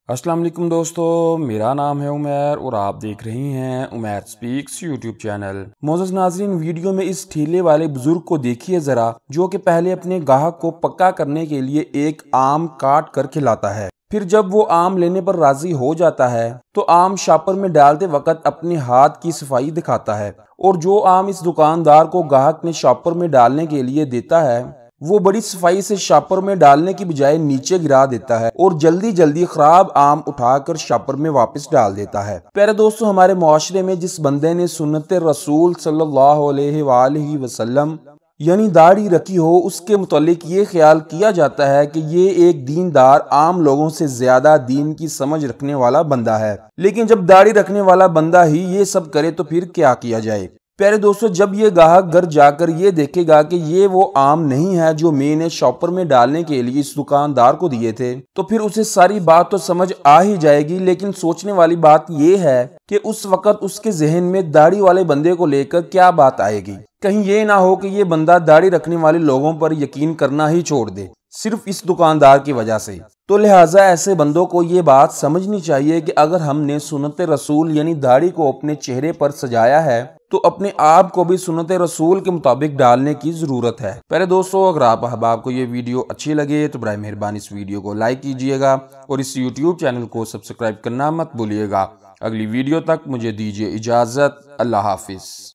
अस्सलाम वालेकुम दोस्तों, मेरा नाम है उमैर और आप देख रहे हैं उमैर स्पीक्स यूट्यूब चैनल। मोअज़्ज़ज़ नाज़रीन, वीडियो में इस ठेले वाले बुजुर्ग को देखिए ज़रा, जो कि पहले अपने गाहक को पक्का करने के लिए एक आम काट कर खिलाता है। फिर जब वो आम लेने पर राजी हो जाता है तो आम शॉपर में डालते वक्त अपने हाथ की सफाई दिखाता है, और जो आम इस दुकानदार को ग्राहक ने शॉपर में डालने के लिए देता है वो बड़ी सफाई से शॉपर में डालने की बजाय नीचे गिरा देता है और जल्दी जल्दी खराब आम उठाकर शॉपर में वापस डाल देता है। प्यारे दोस्तों, हमारे मुआशरे में जिस बंदे ने सुन्नत रसूल सल्लल्लाहु अलैहि वसल्लम यानी दाढ़ी रखी हो, उसके मुतालिक ये ख्याल किया जाता है कि ये एक दीनदार आम लोगों से ज्यादा दीन की समझ रखने वाला बंदा है। लेकिन जब दाढ़ी रखने वाला बंदा ही ये सब करे तो फिर क्या किया जाए। प्यारे दोस्तों, जब ये ग्राहक घर जाकर ये देखेगा कि ये वो आम नहीं है जो मैंने शॉपर में डालने के लिए इस दुकानदार को दिए थे, तो फिर उसे सारी बात तो समझ आ ही जाएगी। लेकिन सोचने वाली बात ये है कि उस वक्त उसके जहन में दाढ़ी वाले बंदे को लेकर क्या बात आएगी। कहीं ये ना हो कि ये बंदा दाढ़ी रखने वाले लोगों पर यकीन करना ही छोड़ दे सिर्फ इस दुकानदार की वजह से। तो लिहाजा ऐसे बंदों को ये बात समझनी चाहिए कि अगर हमने सुन्नत रसूल यानी दाढ़ी को अपने चेहरे पर सजाया है तो अपने आप को भी सुन्नत रसूल के मुताबिक डालने की जरूरत है। पहले दोस्तों, अगर आप अहबाब को ये वीडियो अच्छी लगे तो बराए मेहरबानी इस वीडियो को लाइक कीजिएगा और इस यूट्यूब चैनल को सब्सक्राइब करना मत भूलिएगा। अगली वीडियो तक मुझे दीजिए इजाजत। अल्लाह हाफिज।